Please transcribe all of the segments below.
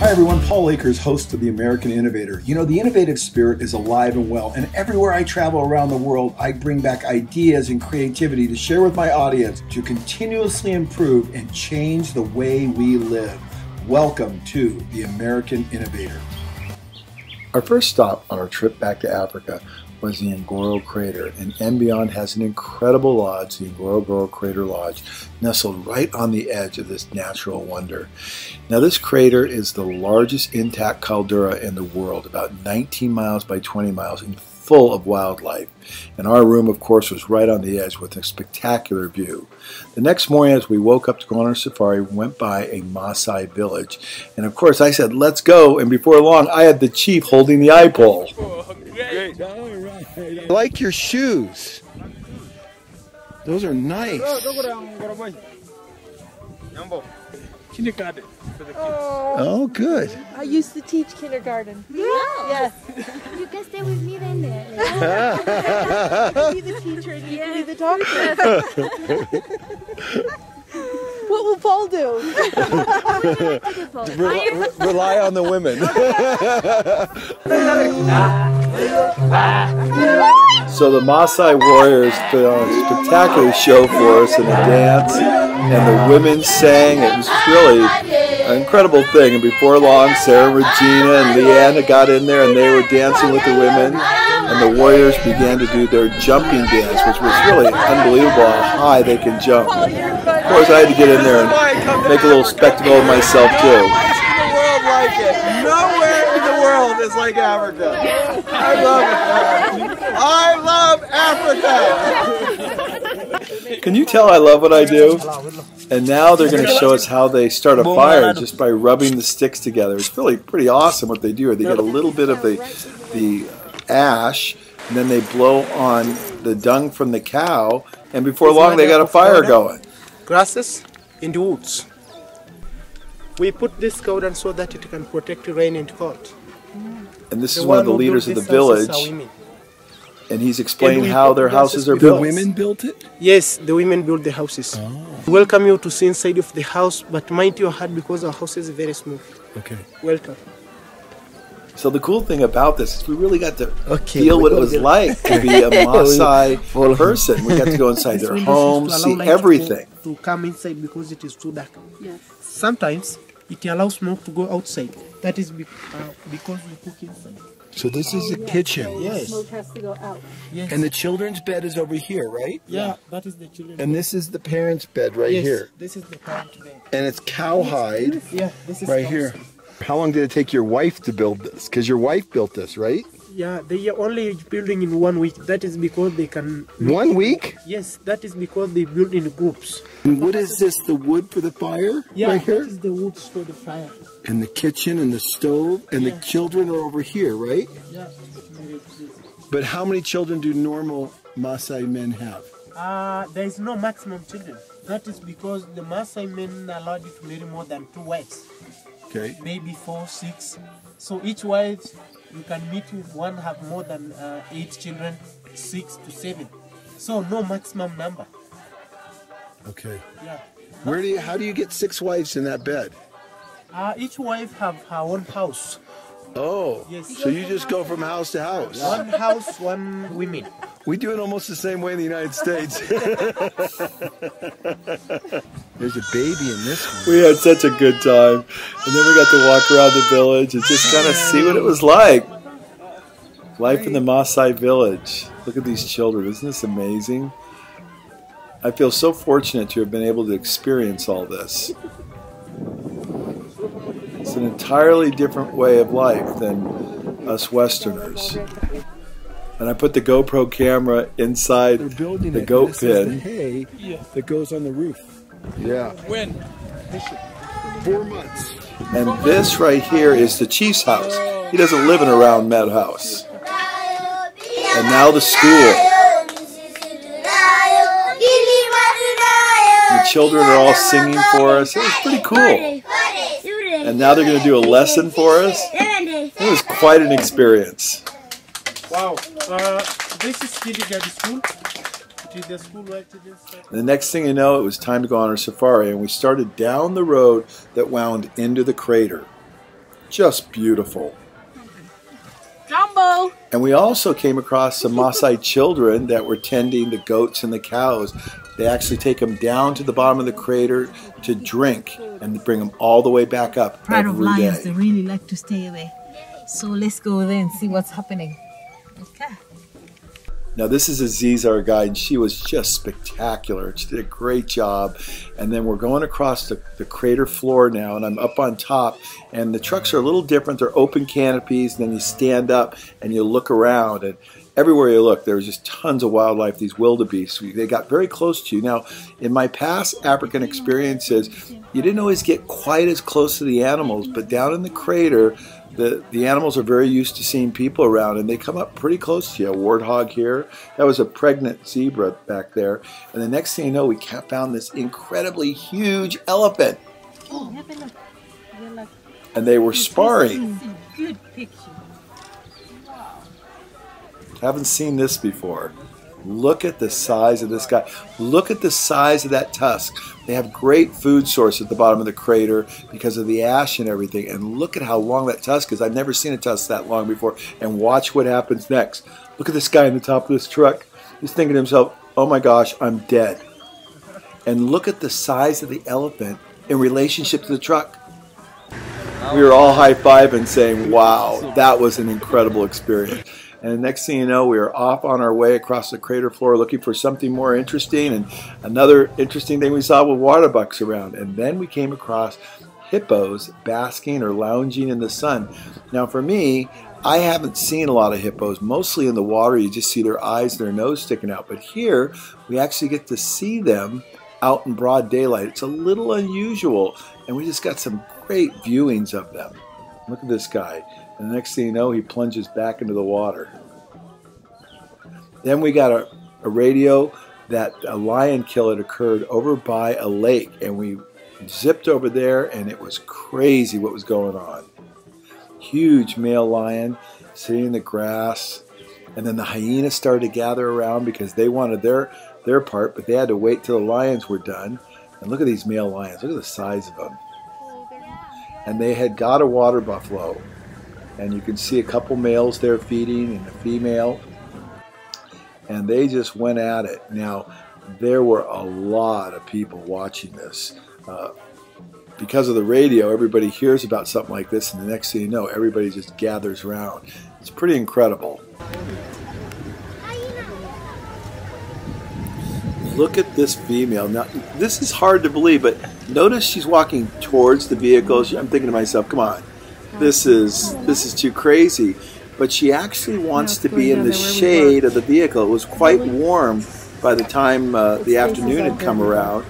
Hi everyone, Paul Akers, host of the American Innovator. You know, the innovative spirit is alive and well, and everywhere I travel around the world, I bring back ideas and creativity to share with my audience to continuously improve and change the way we live. Welcome to the American Innovator. Our first stop on our trip back to Africa was the Ngorongoro Crater, and Beyond has an incredible lodge, the Ngorongoro Crater Lodge, nestled right on the edge of this natural wonder. Now this crater is the largest intact caldera in the world, about 19 miles by 20 miles, and full of wildlife. And our room, of course, was right on the edge with a spectacular view. The next morning, as we woke up to go on our safari, we went by a Maasai village. And of course, I said, let's go. And before long, I had the chief holding the eye pole. Great. All right. I like your shoes. Those are nice. Oh, good. I used to teach kindergarten. Yeah. Yes. You can stay with me then. You can be the teacher and you can be the doctor. What will Paul do? Rely on the women. So the Maasai warriors put on a spectacular show for us in a dance, and the women sang. It was really an incredible thing. And before long, Sarah, Regina, and Leanna got in there, and they were dancing with the women. And the warriors began to do their jumping dance, which was really unbelievable how high they can jump. Of course, I had to get in there and make a little spectacle of myself too. Nowhere in the world is like Africa. I love it. I love Africa. Can you tell I love what I do? And now they're going to show us how they start a fire just by rubbing the sticks together. It's really pretty awesome what they do. They get a little bit of the ash, and then they blow on the dung from the cow, and before long they got a fire going. Grasses in the woods. We put this cordon so that it can protect rain and cold. And this is one of the leaders of the village, and he's explaining how their houses are built. The women built it? Yes, the women built the houses. Oh. Welcome you to see inside of the house, but mind your heart because our house is very smooth. Okay. Welcome. So the cool thing about this is we really got to feel what it was like to be a Maasai person. We got to go inside their homes, see everything. To come inside because it is too dark. Yes. Sometimes it allows smoke to go outside. That is because we cook inside. So this is the kitchen. Yes. Smoke has to go out. Yes. And the children's bed is over here, right? Yeah, that is the children's And this is the parents' bed right here. This is the parent bed. And it's cowhide This is right here. How long did it take your wife to build this? Because your wife built this, right? Yeah, they are only building in 1 week. That is because they can... 1 week? Yes, that is because they build in groups. And what is this, the wood for the fire? Yeah, right here? that is the woods for the fire. And the kitchen and the stove and the children are over here, right? Yeah. But how many children do normal Maasai men have? There is no maximum children. That is because the Maasai men allowed you to marry more than 2 wives. Okay. Maybe 4, 6. So each wife, you can meet with one have more than 8 children, 6 to 7. So no maximum number. Okay. Yeah. How do you get 6 wives in that bed? Each wife have her own house. Oh. Yes. So you just go from house to house. One house, one women. We do it almost the same way in the United States. There's a baby in this one. We had such a good time. And then we got to walk around the village and just kind of see what it was like. Life in the Maasai village. Look at these children. Isn't this amazing? I feel so fortunate to have been able to experience all this. It's an entirely different way of life than us Westerners. And I put the GoPro camera inside the goat pen. The hay that goes on the roof. Yeah. When? 4 months. And this right here is the chief's house. He doesn't live in a round med house. And now the school. The children are all singing for us. It was pretty cool. And now they're going to do a lesson for us. It was quite an experience. Wow. This is kindergarten school. It is the school right to this. The next thing you know, it was time to go on our safari, and we started down the road that wound into the crater. just beautiful. Jumbo! And we also came across some Maasai children that were tending the goats and the cows. They actually take them down to the bottom of the crater to drink and bring them all the way back up Pride of every lions, day. they really like to stay away. So let's go there and see what's happening. Okay. Now this is Aziz, our guide, and she was just spectacular. She did a great job. And then we're going across the crater floor now, and I'm up on top, and the trucks are a little different. They're open canopies, and then you stand up and you look around, and everywhere you look, there was just tons of wildlife, these wildebeest. They got very close to you. Now, in my past African experiences, you didn't always get quite as close to the animals, but down in the crater, the animals are very used to seeing people around, and they come up pretty close to you. A warthog here. That was a pregnant zebra back there. And the next thing you know, we found this incredibly huge elephant. And they were sparring. Good picture. Haven't seen this before. Look at the size of this guy. Look at the size of that tusk. They have great food source at the bottom of the crater because of the ash and everything. And look at how long that tusk is. I've never seen a tusk that long before. And watch what happens next. Look at this guy in the top of this truck. He's thinking to himself, oh my gosh, I'm dead. And look at the size of the elephant in relationship to the truck. We were all high-fiving saying, wow, that was an incredible experience. And the next thing you know, we were off on our way across the crater floor looking for something more interesting. And another interesting thing we saw were water bucks around. And then we came across hippos basking or lounging in the sun. Now for me, I haven't seen a lot of hippos. Mostly in the water, you just see their eyes, their nose sticking out. But here, we actually get to see them out in broad daylight. It's a little unusual. And we just got some great viewings of them. Look at this guy. And the next thing you know, he plunges back into the water. Then we got a radio that a lion kill had occurred over by a lake. And we zipped over there, and it was crazy what was going on. Huge male lion sitting in the grass. And then the hyenas started to gather around because they wanted their part, but they had to wait till the lions were done. And look at these male lions. Look at the size of them. And they had got a water buffalo. And you can see a couple males there feeding and a female. And they just went at it. Now, there were a lot of people watching this. Because of the radio, everybody hears about something like this, and the next thing you know, everybody just gathers around. It's pretty incredible. Look at this female. Now, this is hard to believe, but notice she's walking towards the vehicles. I'm thinking to myself, come on. This is too crazy. But she actually wants to be in the shade of the vehicle. It was quite warm by the time the afternoon had come around.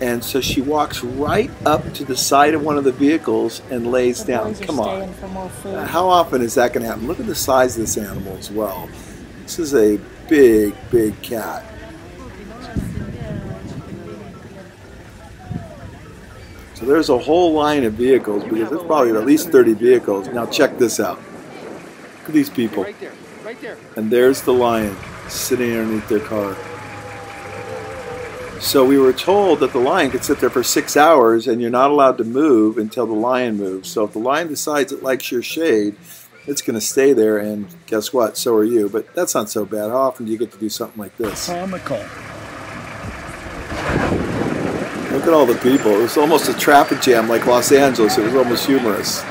And so she walks right up to the side of one of the vehicles and lays down. Come on. How often is that going to happen? Look at the size of this animal as well. This is a big, big cat. So there's a whole line of vehicles, because there's probably at least 30 vehicles. Now check this out. Look at these people. And there's the lion sitting underneath their car. So we were told that the lion could sit there for 6 hours and you're not allowed to move until the lion moves. So if the lion decides it likes your shade, it's going to stay there, and guess what? So are you. But that's not so bad. How often do you get to do something like this? Comical. Look at all the people. It was almost a traffic jam like Los Angeles. It was almost humorous.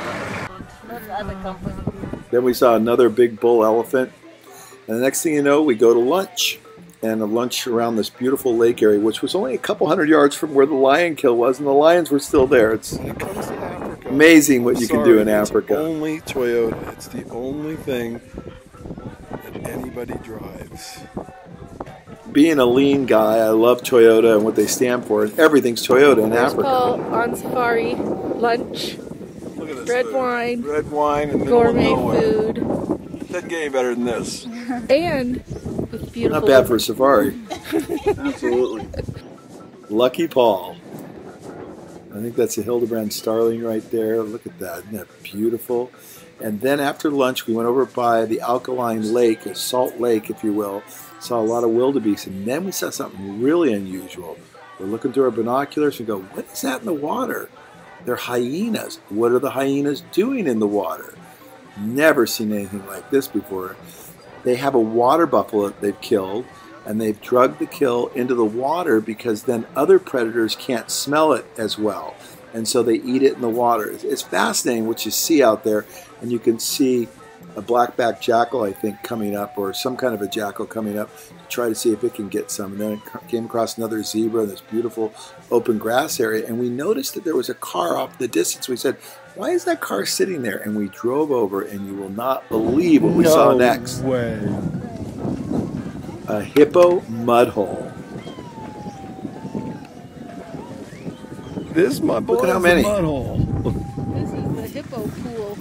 Then we saw another big bull elephant. And the next thing you know, we go to lunch. And a lunch around this beautiful lake area, which was only a couple hundred yards from where the lion kill was, and the lions were still there. It's amazing what you can do in Africa. It's only Toyota. It's the only thing that anybody drives. Being a lean guy, I love Toyota and what they stand for. Everything's Toyota in Africa. On safari, lunch, Look at this red food. wine, Red wine and gourmet food, Doesn't get any better than this. and with beautiful. Not bad for a safari. Absolutely. Lucky Paul. I think that's a Hildebrand starling right there. Look at that. Isn't that beautiful? And then after lunch, we went over by the alkaline lake, a salt lake, if you will. Saw a lot of wildebeest. And then we saw something really unusual. We're looking through our binoculars and go, what is that in the water? They're hyenas. What are the hyenas doing in the water? Never seen anything like this before. They have a water buffalo that they've killed, and they've drugged the kill into the water because then other predators can't smell it as well. And so they eat it in the water. It's fascinating what you see out there, and you can see a black-backed jackal, I think, coming up, or some kind of a jackal coming up to try to see if it can get some. And then it came across another zebra in this beautiful open grass area, and we noticed that there was a car off in the distance. We said, why is that car sitting there? And we drove over, and you will not believe what we saw next. No way. A hippo mud hole. This my boy. Look at how many. Mud hole. This is the hippo pool.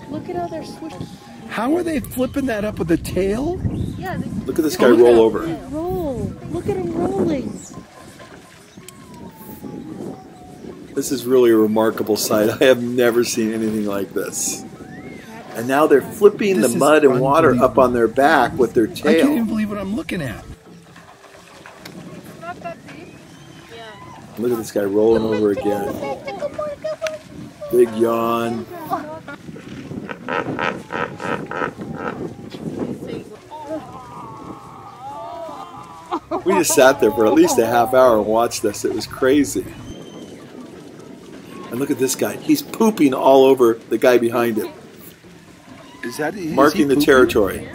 Look at how they're swishing. How are they flipping that up with the tail? Yeah, they Look at this guy roll over. roll. Look at him rolling. This is really a remarkable sight. I have never seen anything like this. And now they're flipping the mud and water up on their back with their I can't even tail. believe what I'm looking at. Not that deep. Yeah. Look at this guy rolling over again. Big yawn. We just sat there for at least a half hour and watched this. It was crazy. And look at this guy. He's pooping all over the guy behind him. Is that Marking the territory.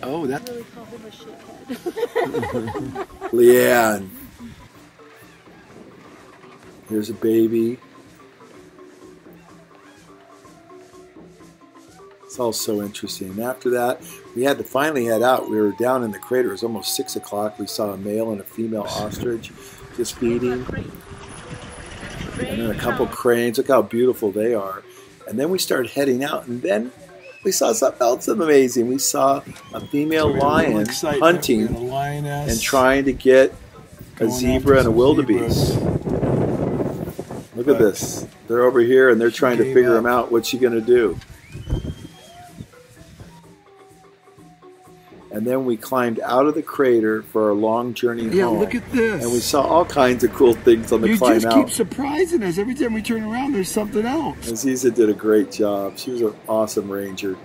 Oh, that. Really call him a shithead. Leanne. Here's a baby. It's all so interesting. And after that, we had to finally head out. We were down in the crater. It was almost 6 o'clock. We saw a male and a female ostrich just feeding. And then a couple cranes. Look how beautiful they are. And then we started heading out. And then we saw something else amazing. We saw a female lion hunting and trying to get a zebra and a wildebeest. Look at this. They're over here and they're trying to figure him out. What's she going to do? And then we climbed out of the crater for our long journey home. Yeah, look at this. And we saw all kinds of cool things on the climb out. You just keep surprising us. Every time we turn around, there's something else. Aziza did a great job. She was an awesome ranger.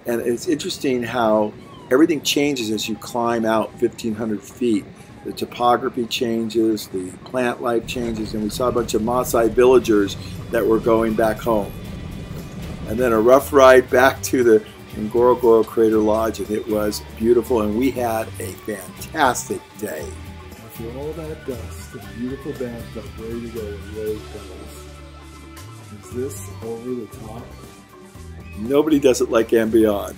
And it's interesting how everything changes as you climb out 1,500 feet. The topography changes, the plant life changes, and we saw a bunch of Maasai villagers that were going back home. And then a rough ride back to the Ngorongoro Crater Lodge, and it was beautiful, and we had a fantastic day. After all that dust, a beautiful bathtub ready to go with rose petals. Is this over the top? Nobody does it like and beyond.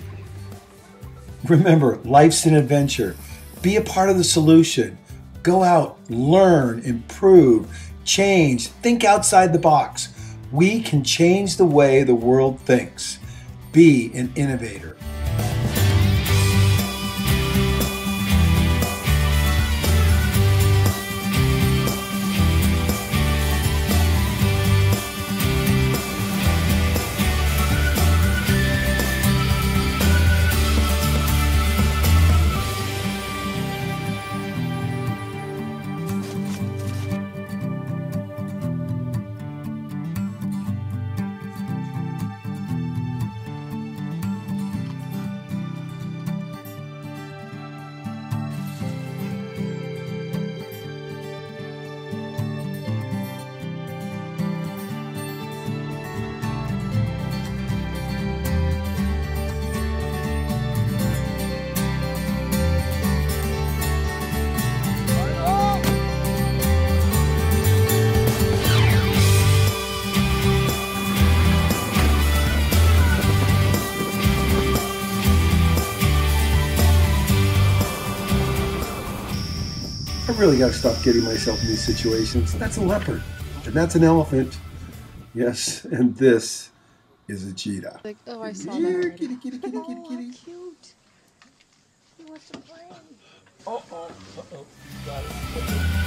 Remember, life's an adventure. Be a part of the solution. Go out, learn, improve, change, think outside the box. We can change the way the world thinks. Be an innovator. I really got to stop getting myself in these situations. That's a leopard, and that's an elephant. Yes, and this is a cheetah. Like, oh, I saw Here, that. kitty, kitty, kitty, kitty, kitty. Cute. He wants to play. Uh-oh. Uh-oh. Got it.